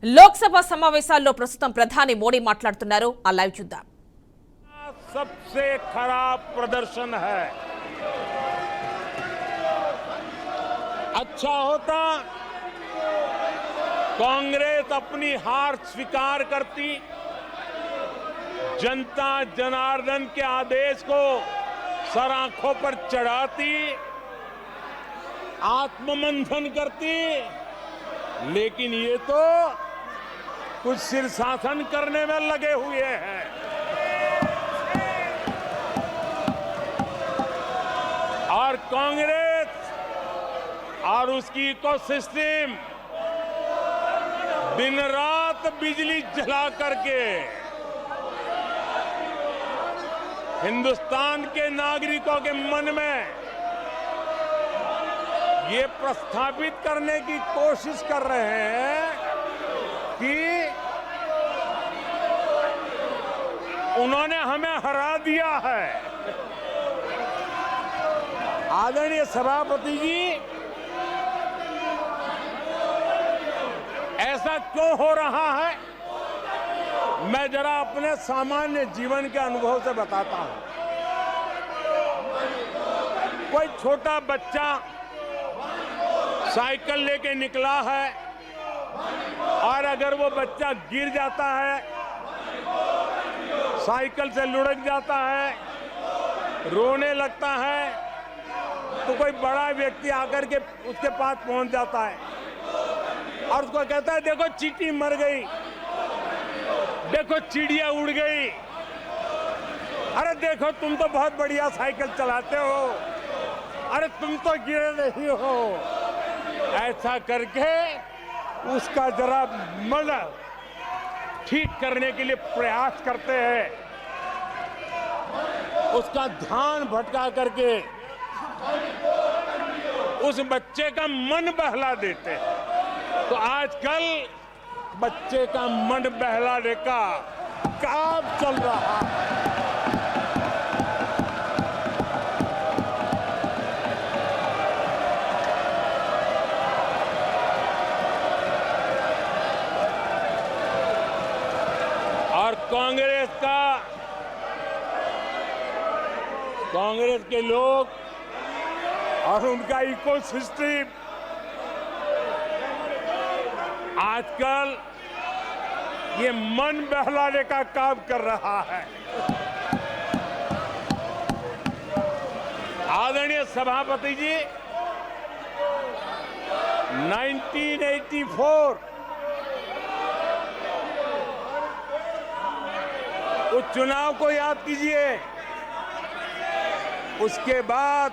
లోక్సభ సమావేశాల్లో ప్రస్తుతం ప్రధాని మోడీ మాట్లాడుతున్నారు. ఆ లైవ్ చూద్దాం. सबसे खराब प्रदर्शन है। अच्छा होता कांग्रेस अपनी हार स्वीकार करती, जनता जनार्दन के आदेश को सर आंखों पर चढ़ाती, आत्ममंथन करती, लेकिन ये तो कुछ शीर्षासन करने में लगे हुए हैं। और कांग्रेस और उसकी इकोसिस्टम दिन रात बिजली जला करके हिंदुस्तान के नागरिकों के मन में ये प्रस्थापित करने की कोशिश कर रहे हैं कि उन्होंने हमें हरा दिया है। आदरणीय सभापति जी, ऐसा क्यों हो रहा है, मैं जरा अपने सामान्य जीवन के अनुभव से बताता हूं। कोई छोटा बच्चा साइकिल लेके निकला है और अगर वो बच्चा गिर जाता है, साइकिल से लुढ़क जाता है, रोने लगता है, तो कोई बड़ा व्यक्ति आकर के उसके पास पहुंच जाता है और उसको कहता है, देखो चींटी मर गई, देखो चिड़िया उड़ गई, अरे देखो तुम तो बहुत बढ़िया साइकिल चलाते हो, अरे तुम तो गिरे नहीं हो। ऐसा करके उसका जरा मन ठीक करने के लिए प्रयास करते हैं, उसका ध्यान भटका करके उस बच्चे का मन बहला देते हैं। तो आजकल बच्चे का मन बहलाने का काम चल रहा है। और कांग्रेस के लोग और उनका इकोसिस्टम आजकल ये मन बहलाने का काम कर रहा है। आदरणीय सभापति जी, 1984 उस चुनाव को याद कीजिए। उसके बाद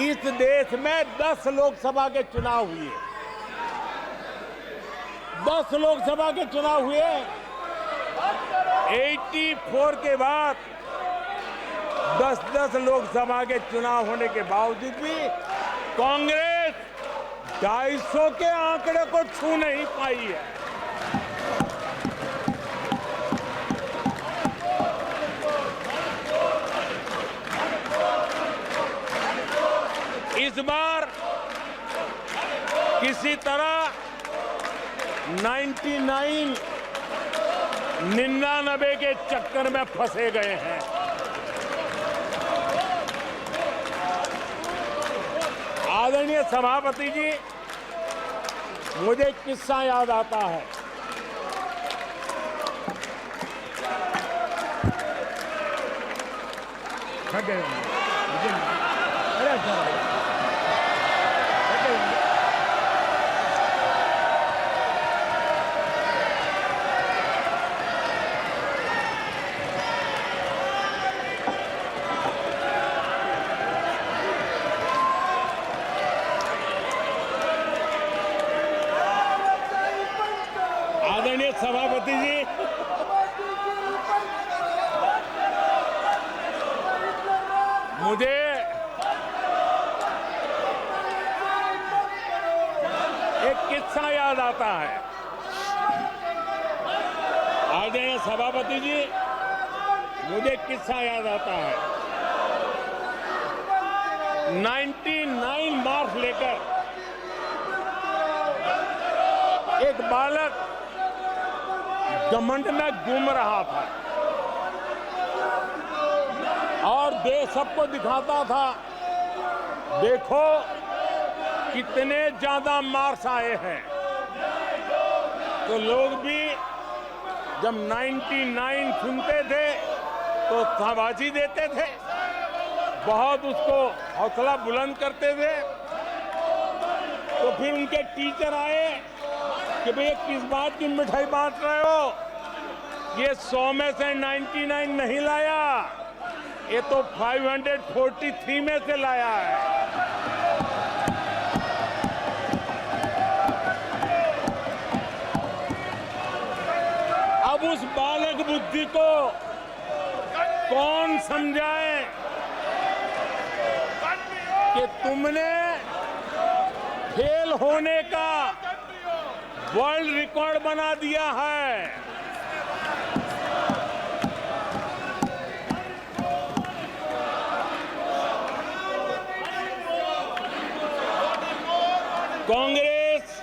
इस देश में 10 लोकसभा के चुनाव हुए, 10 लोकसभा के चुनाव हुए। 84 के बाद 10 लोकसभा के चुनाव होने के बावजूद भी कांग्रेस 250 के आंकड़े को छू नहीं पाई है। इस बार किसी तरह 99 के चक्कर में फंसे गए हैं। आदरणीय सभापति जी, मुझे एक किस्सा याद आता है। आदरणीय सभापति जी, मुझे एक किस्सा याद आता है। आदरणीय सभापति जी, मुझे एक किस्सा याद आता है। 99 मार्च लेकर एक बालक घमंड में घूम रहा था और देश सबको दिखाता था, देखो कितने ज्यादा मार्क्स आए हैं। तो लोग भी जब 99 सुनते थे तो शाबाशी देते थे, बहुत उसको हौसला बुलंद करते थे। तो फिर उनके टीचर आए कि भैया किस बात की मिठाई बांट रहे हो, ये 100 में से 99 नहीं लाया, ये तो 543 में से लाया है। अब उस बालक बुद्धि को कौन समझाए कि तुमने फेल होने का वर्ल्ड रिकॉर्ड बना दिया है। कांग्रेस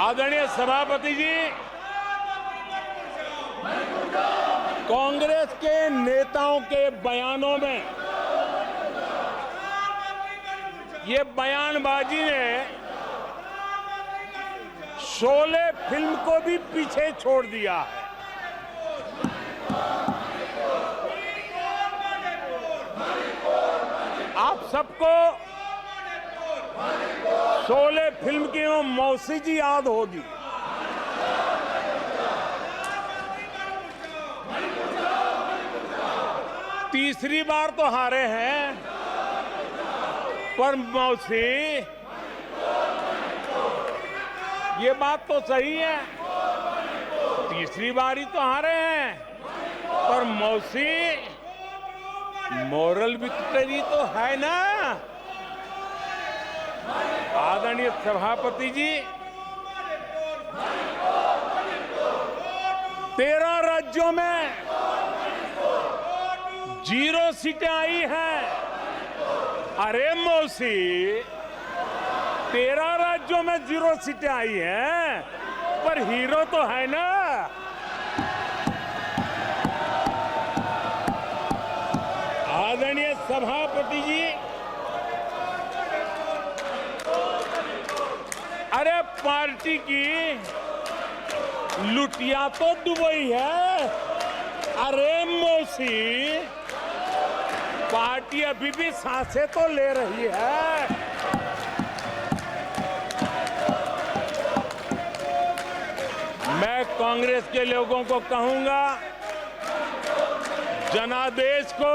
आदरणीय सभापति जी, कांग्रेस के नेताओं के बयानों में ये बयानबाजी ने शोले फिल्म को भी पीछे छोड़ दिया है। आप सबको शोले फिल्म की वो मौसी जी याद होगी। तीसरी बार तो हारे हैं, पर मौसी ये बात तो सही है, तीसरी बार ही तो हारे हैं, पर मौसी मोरल विक्ट्री तो है ना। आदरणीय सभापति जी, 13 राज्यों में 0 सीटें आई हैं। अरे मौसी, 13 राज्यों में 0 सीटें आई हैं, पर हीरो तो है ना। आदरणीय सभापति जी, अरे पार्टी की लुटिया तो दुबई है। अरे मौसी, पार्टी अभी भी सांसें तो ले रही है। मैं कांग्रेस के लोगों को कहूंगा, जनादेश को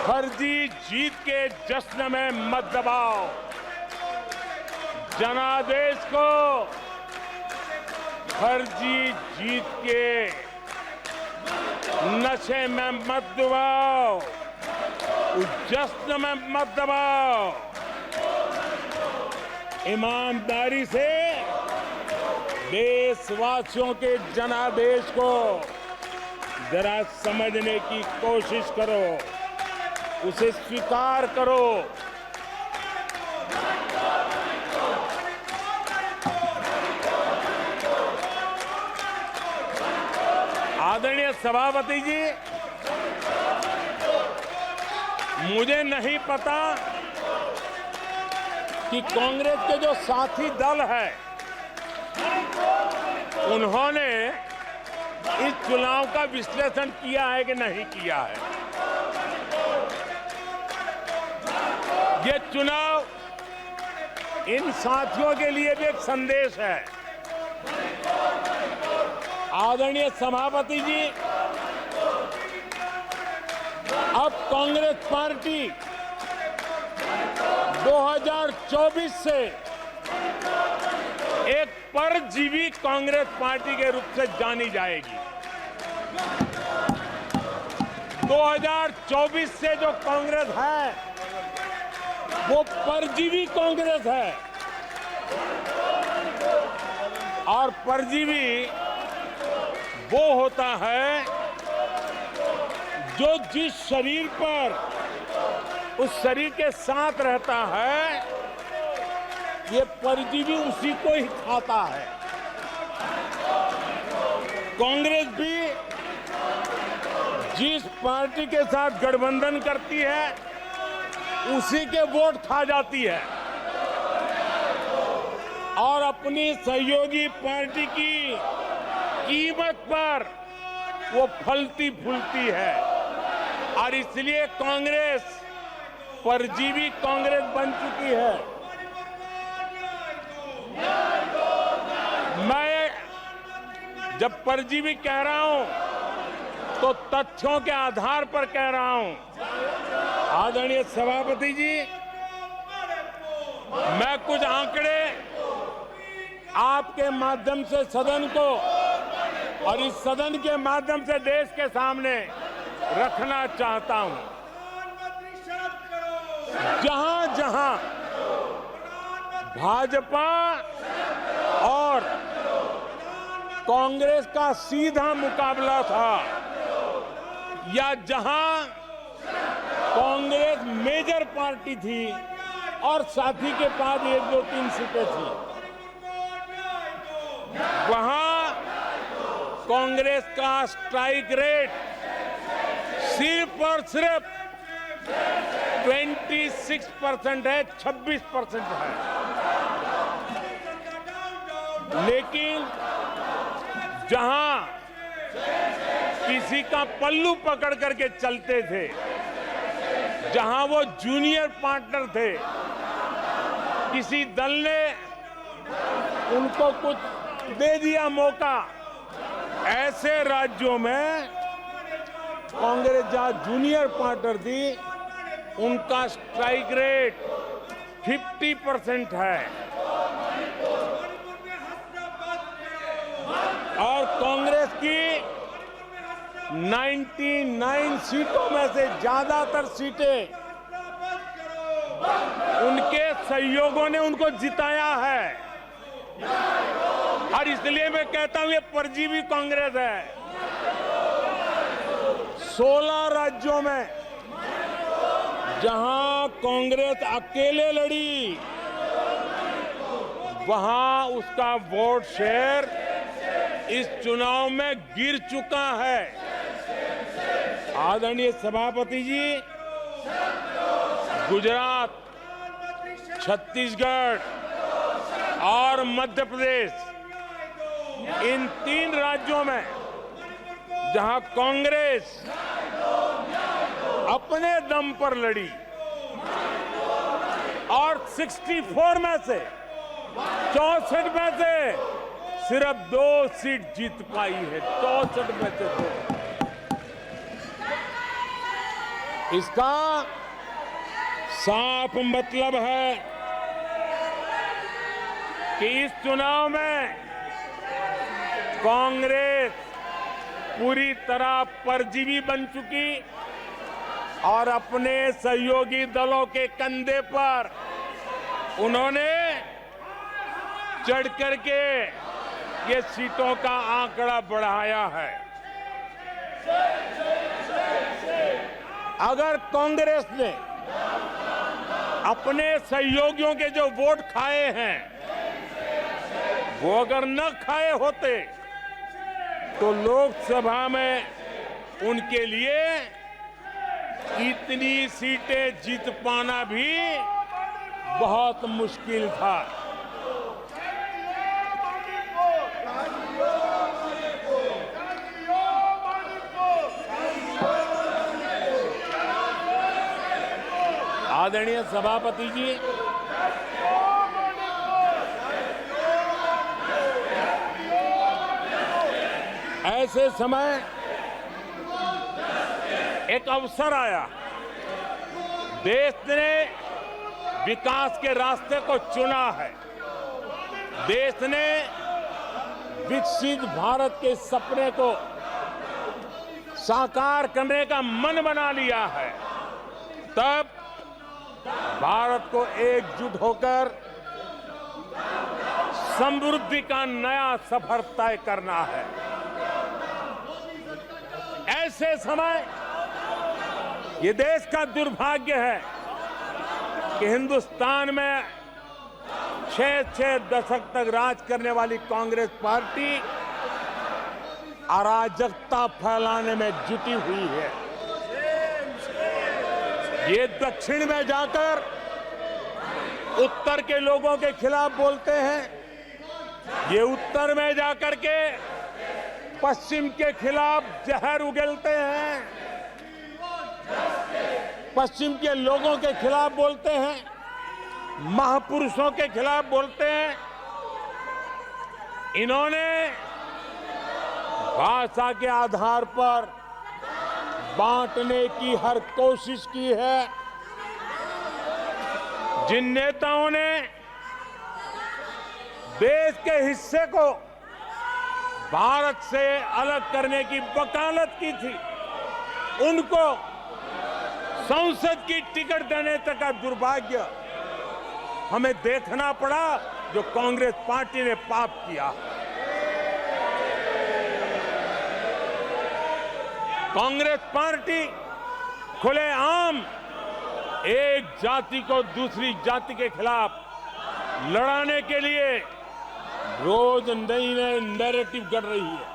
फर्जी जीत के जश्न में मत दबाओ। जनादेश को फर्जी जीत के नशे में मत दबाओ, उस जश्न में मत दबाओ। ईमानदारी से देशवासियों के जनादेश को जरा समझने की कोशिश करो, उसे स्वीकार करो। आदरणीय सभापति जी, मुझे नहीं पता कि कांग्रेस के जो साथी दल है, उन्होंने इस चुनाव का विश्लेषण किया है कि नहीं किया है। ये चुनाव इन साथियों के लिए भी एक संदेश है। आदरणीय सभापति जी, अब कांग्रेस पार्टी 2024 से एक परजीवी कांग्रेस पार्टी के रूप से जानी जाएगी। 2024 से जो कांग्रेस है वो परजीवी कांग्रेस है, और परजीवी वो होता है जो जिस शरीर पर उस शरीर के साथ रहता है, ये परजीवी उसी को ही खाता है। कांग्रेस भी जिस पार्टी के साथ गठबंधन करती है, उसी के वोट खा जाती है और अपनी सहयोगी पार्टी की कीमत पर वो फलती फूलती है। और इसलिए कांग्रेस परजीवी कांग्रेस बन चुकी है। मैं जब परजीवी कह रहा हूं तो तथ्यों के आधार पर कह रहा हूं। आदरणीय सभापति जी, मैं कुछ आंकड़े आपके माध्यम से सदन को और इस सदन के माध्यम से देश के सामने रखना चाहता हूं। जहां जहां भाजपा और कांग्रेस का सीधा मुकाबला था, या जहां कांग्रेस मेजर पार्टी थी और साथी के पास 1, 2, 3 सीटें थी, वहां कांग्रेस का स्ट्राइक रेट सिर्फ और सिर्फ 26% है, 26% है। लेकिन जहां किसी का पल्लू पकड़ करके चलते थे, जहां वो जूनियर पार्टनर थे, किसी दल ने उनको कुछ दे दिया मौका, ऐसे राज्यों में कांग्रेस जहां जूनियर पार्टनर थी, उनका स्ट्राइक रेट 50% है और कांग्रेस की 99 सीटों में से ज्यादातर सीटें उनके सहयोगियों ने उनको जिताया है। और इसलिए मैं कहता हूं ये परजीवी कांग्रेस है। 16 राज्यों में जहां कांग्रेस अकेले लड़ी, वहां उसका वोट शेयर इस चुनाव में गिर चुका है। आदरणीय सभापति जी, गुजरात, छत्तीसगढ़ और मध्य प्रदेश, इन 3 राज्यों में जहां कांग्रेस अपने दम पर लड़ी और 64 में से 64 में से सिर्फ 2 सीट जीत पाई है, 64 में से 2। इसका साफ मतलब है कि इस चुनाव में कांग्रेस पूरी तरह परजीवी बन चुकी और अपने सहयोगी दलों के कंधे पर उन्होंने चढ़ करके ये सीटों का आंकड़ा बढ़ाया है। अगर कांग्रेस ने अपने सहयोगियों के जो वोट खाए हैं, वो अगर न खाए होते तो लोकसभा में उनके लिए इतनी सीटें जीत पाना भी बहुत मुश्किल था। आदरणीय सभापति जी, ऐसे समय एक अवसर आया, देश ने विकास के रास्ते को चुना है, देश ने विकसित भारत के सपने को साकार करने का मन बना लिया है। तब भारत को एकजुट होकर समृद्धि का नया सफर तय करना है। ऐसे समय ये देश का दुर्भाग्य है कि हिंदुस्तान में 6 दशक तक राज करने वाली कांग्रेस पार्टी अराजकता फैलाने में जुटी हुई है। ये दक्षिण में जाकर उत्तर के लोगों के खिलाफ बोलते हैं, ये उत्तर में जाकर के पश्चिम के खिलाफ जहर उगलते हैं, पश्चिम के लोगों के खिलाफ बोलते हैं, महापुरुषों के खिलाफ बोलते हैं। इन्होंने भाषा के आधार पर बांटने की हर कोशिश की है। जिन नेताओं ने देश के हिस्से को भारत से अलग करने की वकालत की थी, उनको संसद की टिकट देने तक का दुर्भाग्य हमें देखना पड़ा, जो कांग्रेस पार्टी ने पाप किया। कांग्रेस पार्टी खुलेआम एक जाति को दूसरी जाति के खिलाफ लड़ाने के लिए रोज नई नैरेटिव गढ़ रही है,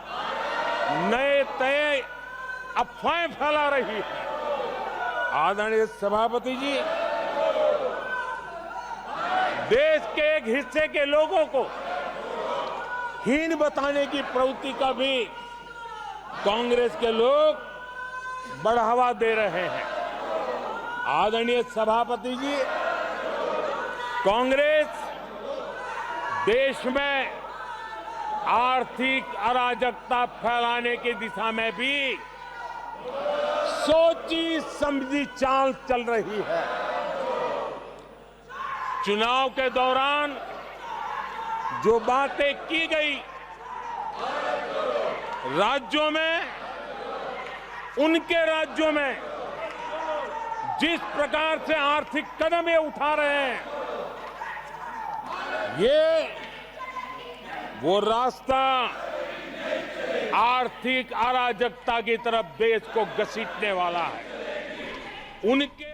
नए अफवाहें फैला रही है। आदरणीय सभापति जी, देश के एक हिस्से के लोगों को हीन बताने की प्रवृत्ति का भी कांग्रेस के लोग बढ़ावा दे रहे हैं। आदरणीय सभापति जी, कांग्रेस देश में आर्थिक अराजकता फैलाने की दिशा में भी सोची समझी चाल चल रही है। चुनाव के दौरान जो बातें की गई, राज्यों में, उनके राज्यों में जिस प्रकार से आर्थिक कदम ये उठा रहे हैं, ये वो रास्ता आर्थिक अराजकता की तरफ देश को घसीटने वाला है। उनके